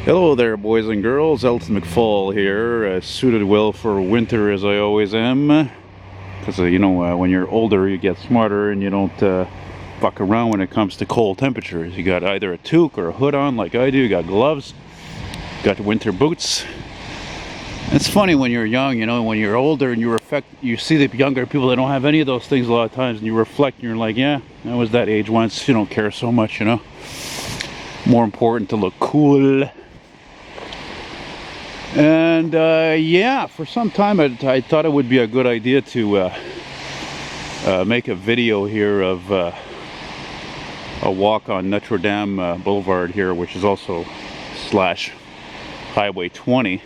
Hello there, boys and girls. Elton McFall here, suited well for winter as I always am. Because, when you're older, you get smarter and you don't fuck around when it comes to cold temperatures. You got either a toque or a hood on like I do, you got gloves, got winter boots. It's funny when you're young, when you're older and you see the younger people that don't have any of those things a lot of times, and you reflect and you're like, yeah, I was that age once, you don't care so much, More important to look cool. And yeah, for some time I thought it would be a good idea to make a video here of a walk on Notre-Dame Boulevard here, which is also / Highway 20.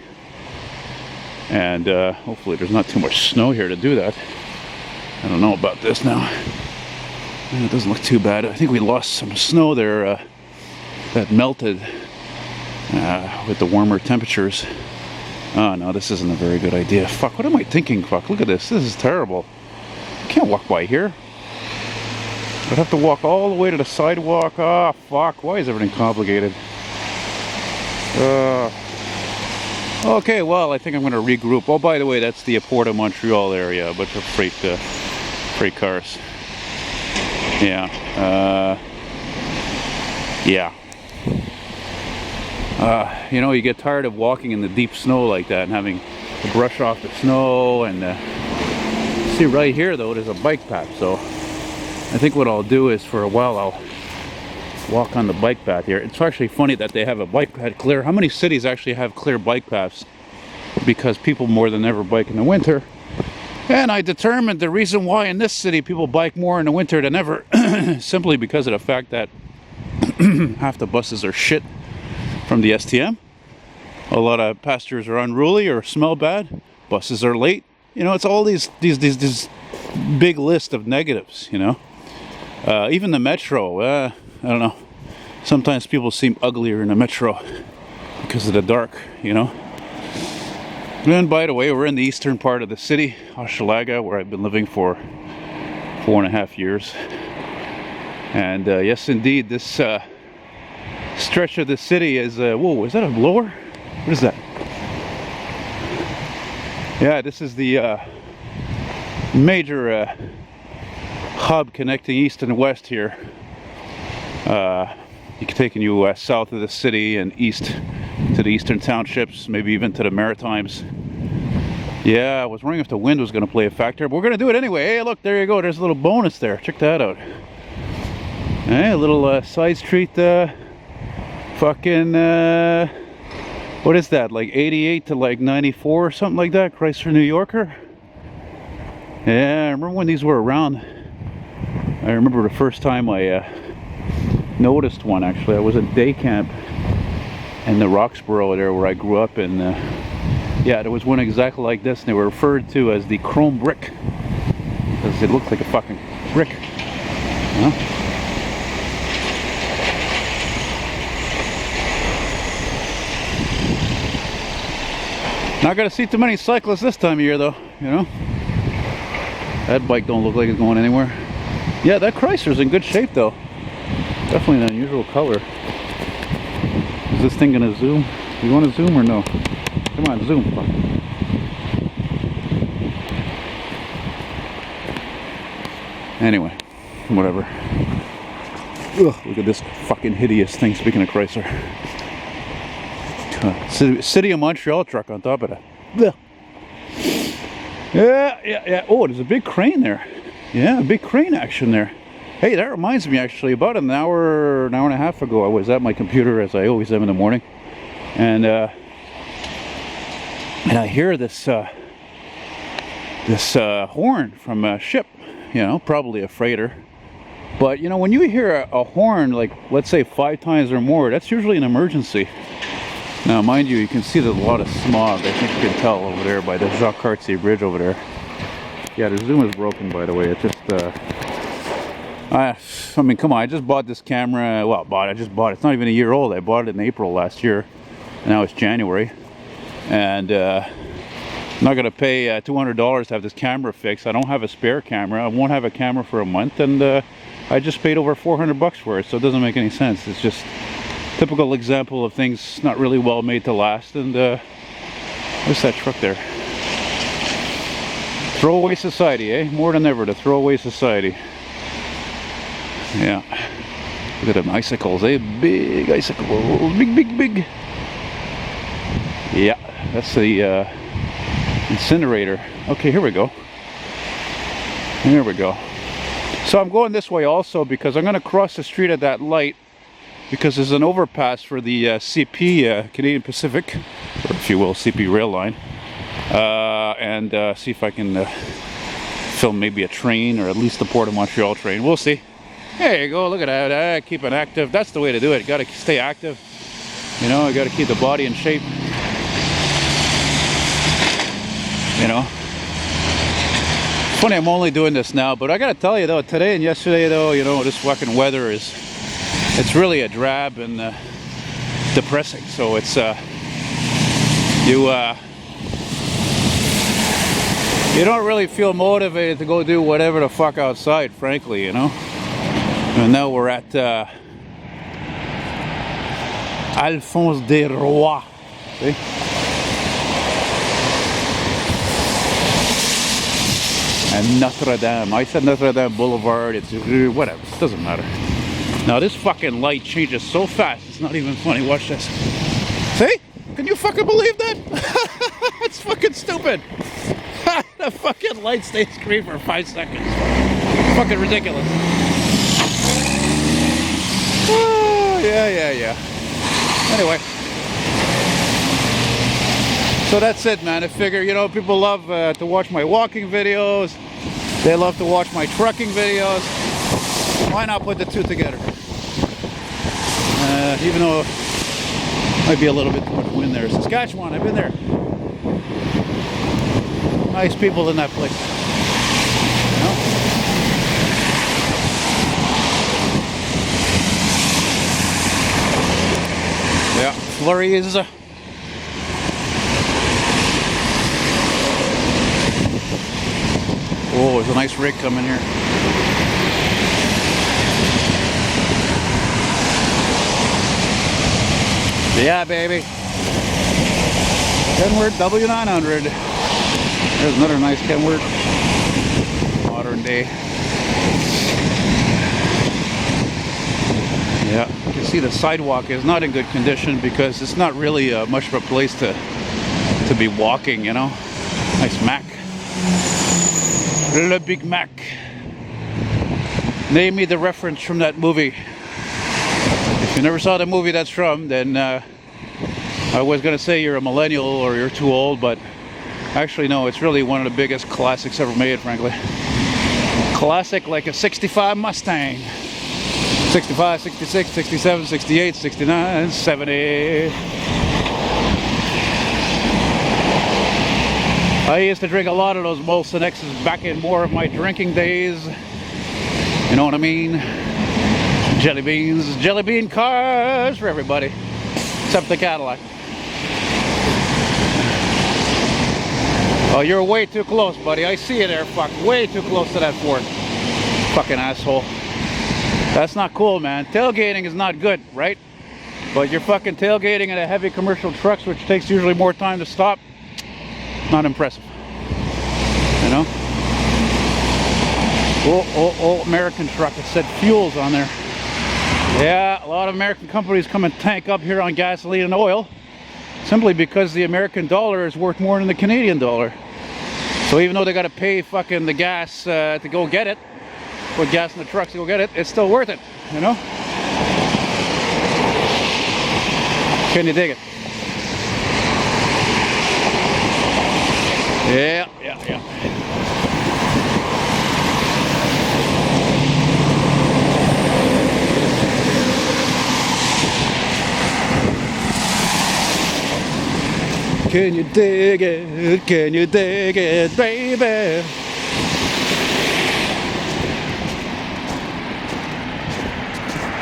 And hopefully there's not too much snow here to do that. I don't know about this now. It doesn't look too bad. I think we lost some snow there that melted with the warmer temperatures. Oh no, this isn't a very good idea. Fuck, what am I thinking? Fuck, look at this. This is terrible. I can't walk by here. I'd have to walk all the way to the sidewalk. Ah, fuck. Why is everything complicated? Okay, well, I think I'm going to regroup. Oh, by the way, that's the port of Montreal area. A bunch of freight cars. Yeah. Yeah. You get tired of walking in the deep snow like that and having to brush off the snow. And see, right here though, there's a bike path. So I think what I'll do is, for a while, I'll walk on the bike path here. It's actually funny that they have a bike path clear. How many cities actually have clear bike paths? Because people more than ever bike in the winter. And I determined the reason why in this city people bike more in the winter than ever, simply because of the fact that half the buses are shit from the STM. A lot of passengers are unruly or smell bad. Buses are late. It's all these big list of negatives. Even the metro. I don't know. Sometimes people seem uglier in the metro because of the dark. And by the way, we're in the eastern part of the city, HOCHELAGA, where I've been living for 4.5 years. And yes, indeed, this stretch of the city is whoa, is that a blower? What is that? Yeah, this is the major hub connecting east and west here. Taking you south of the city and east to the eastern townships, maybe even to the Maritimes. Yeah, I was wondering if the wind was going to play a factor, but we're going to do it anyway. Hey, look, there you go. There's a little bonus there. Check that out. Hey, a little side street fucking what is that, like 88 to like 94 or something like that? Chrysler New Yorker. Yeah, I remember when these were around. I remember the first time I noticed one. Actually, I was at day camp in the Roxborough there where I grew up, and yeah, there was one exactly like this, and they were referred to as the chrome brick because it looked like a fucking brick. Not gonna see too many cyclists this time of year though, That bike don't look like it's going anywhere. Yeah, that Chrysler's in good shape though. Definitely an unusual color. Is this thing gonna zoom? You wanna zoom or no? Come on, zoom. Anyway, whatever. Ugh, look at this fucking hideous thing, speaking of Chrysler. City of Montreal truck on top of that. Yeah. Oh, there's a big crane there. Yeah, a big crane action there. Hey, that reminds me, actually, about an hour and a half ago, I was at my computer, as I always am in the morning, and I hear this horn from a ship, probably a freighter. But when you hear a horn, like let's say 5 times or more, that's usually an emergency. Now, mind you, you can see there's a lot of smog. I think you can tell over there by the Jacques Cartier Bridge over there. Yeah, the zoom is broken, by the way. It just, I mean, come on, I just bought this camera. Well, I just bought it. It's not even a year old. I bought it in April last year. Now it's January. And I'm not going to pay $200 to have this camera fixed. I don't have a spare camera. I won't have a camera for a month. And I just paid over $400 for it, so it doesn't make any sense. It's just typical example of things not really well made to last. And what's that truck there? Throwaway society, eh? More than ever, the throwaway society. Yeah. Look at them icicles, eh? Big icicles. Big. Yeah, that's the incinerator. Okay, here we go. Here we go. So I'm going this way also because I'm going to cross the street at that light because there's an overpass for the CP, Canadian Pacific, or if you will, CP rail line. And see if I can film maybe a train or at least the Port of Montreal train. We'll see. There you go, look at that. Keep it active. That's the way to do it. Got to stay active. You know, I got to keep the body in shape. You know. Funny, I'm only doing this now, but I got to tell you though, today and yesterday though, you know, this fucking weather it's really a drab and depressing. So it's you don't really feel motivated to go do whatever the fuck outside, frankly, you know. And now we're at Alphonse des Rois. See? And Notre-Dame. I said Notre-Dame Boulevard. It's whatever. It doesn't matter. Now this fucking light changes so fast. It's not even funny. Watch this. See? Can you fucking believe that? It's fucking stupid. The fucking light stays green for 5 seconds. Fucking ridiculous. Oh, yeah. Anyway. So that's it, man. I figure, you know, people love to watch my walking videos. They love to watch my trucking videos. Why not put the two together? Even though it might be a little bit too much wind there. Saskatchewan, I've been there. Nice people in that place. You know? Yeah, flurries. Oh, there's a nice rig coming here. Yeah, baby. Kenworth W900. There's another nice Kenworth. Modern day. Yeah, you can see the sidewalk is not in good condition because it's not really much of a place to be walking, you know. Nice Mac. Le Big Mac. Name me the reference from that movie. If you never saw the movie that's from, then I was going to say you're a millennial or you're too old, but actually no, it's really one of the biggest classics ever made, frankly. Classic like a 65 Mustang. 65, 66, 67, 68, 69, 70. I used to drink a lot of those Molson X's back in more of my drinking days. You know what I mean? Jelly beans, jelly bean cars for everybody, except the Cadillac. Oh, you're way too close, buddy. I see you there, fuck. Way too close to that Ford. Fucking asshole. That's not cool, man. Tailgating is not good, right? But you're fucking tailgating in a heavy commercial trucks, which takes usually more time to stop. Not impressive, you know. Oh, American truck. It said fuels on there. Yeah, a lot of American companies come and tank up here on gasoline and oil simply because the American dollar is worth more than the Canadian dollar. So even though they got to pay fucking the gas to go get it, put gas in the trucks to go get it, it's still worth it, you know. Can you dig it? Yeah. Can you dig it? Can you dig it, baby?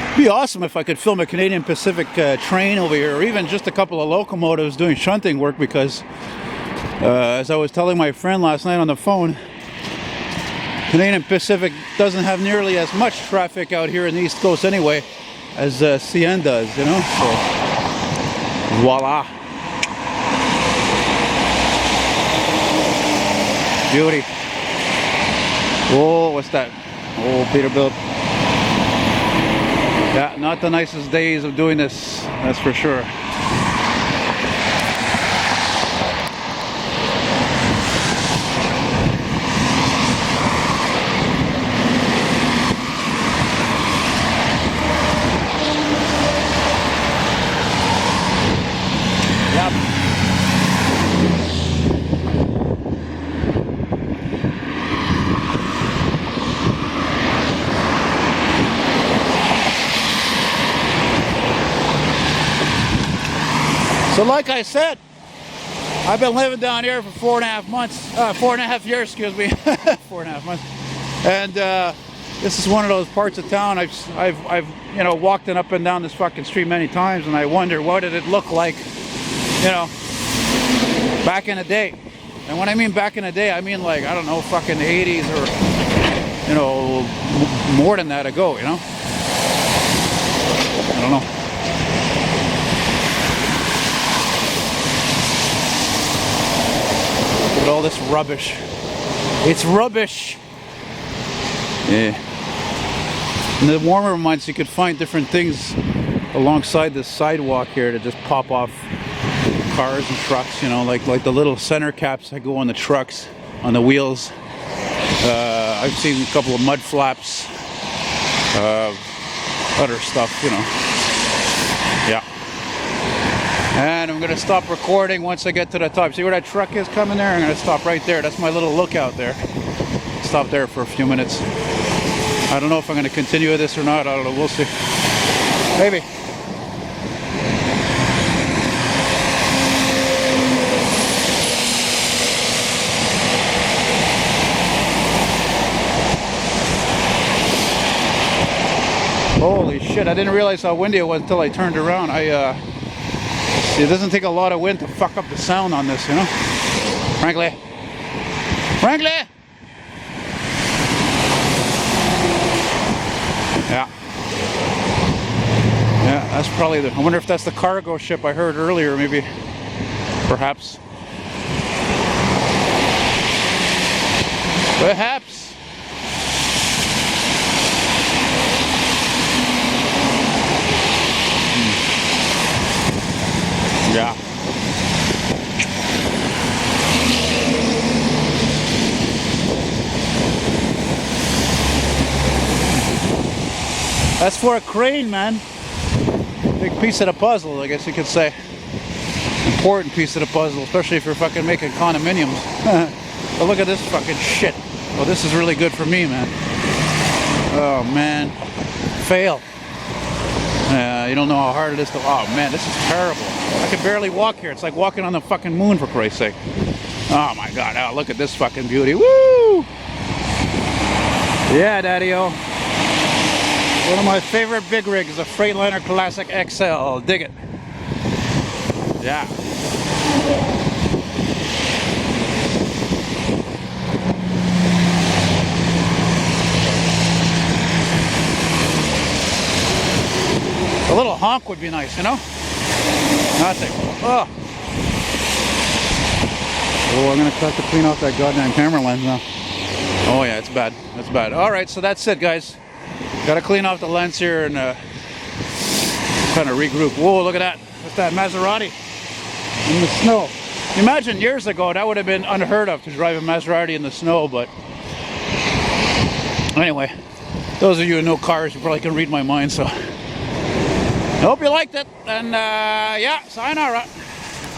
It'd be awesome if I could film a Canadian Pacific train over here, or even just a couple of locomotives doing shunting work, because as I was telling my friend last night on the phone, Canadian Pacific doesn't have nearly as much traffic out here in the East Coast anyway as CN does, you know. So voila, beauty. Oh, what's that? Oh, Peterbilt. Yeah, not the nicest days of doing this, that's for sure. So like I said, I've been living down here for 4.5 months, 4.5 years, excuse me, 4.5 months. And this is one of those parts of town I've you know, walked up and down this fucking street many times, and I wonder what did it look like, you know, back in the day. And when I mean back in the day, I mean like, I don't know, fucking 80s or, you know, more than that ago, you know. I don't know. Look at all this rubbish. It's rubbish. Yeah. In the warmer months, you could find different things alongside this sidewalk here to just pop off cars and trucks, you know, like the little center caps that go on the trucks, on the wheels. I've seen a couple of mud flaps, other stuff, you know. Yeah. And I'm gonna stop recording once I get to the top. See where that truck is coming there? I'm gonna stop right there. That's my little lookout there. Stop there for a few minutes. I don't know if I'm gonna continue with this or not. I don't know, we'll see. Maybe. Holy shit, I didn't realize how windy it was until I turned around. It doesn't take a lot of wind to fuck up the sound on this, you know? Frankly. Yeah. Yeah, that's probably the... I wonder if that's the cargo ship I heard earlier, maybe. Perhaps. Perhaps. Yeah. That's for a crane, man. Big piece of the puzzle, I guess you could say. Important piece of the puzzle, especially if you're fucking making condominiums. But look at this fucking shit. Oh, this is really good for me, man. Oh, man. Fail. You don't know how hard it is to... Oh, man, this is terrible. I can barely walk here. It's like walking on the fucking moon, for Christ's sake. Oh, my God. Oh, look at this fucking beauty. Woo! Yeah, Daddy-o. One of my favorite big rigs is a Freightliner Classic XL. Dig it. Yeah. A little honk would be nice, you know? Nothing. Oh. Oh, I'm gonna have to clean off that goddamn camera lens now. Oh yeah, it's bad. It's bad. Alright, so that's it, guys. Gotta clean off the lens here and kind of regroup. Whoa, look at that. What's that? Maserati in the snow. Imagine years ago that would have been unheard of to drive a Maserati in the snow, but anyway, those of you who know cars, you probably can read my mind, so I hope you liked it, and yeah, sayonara.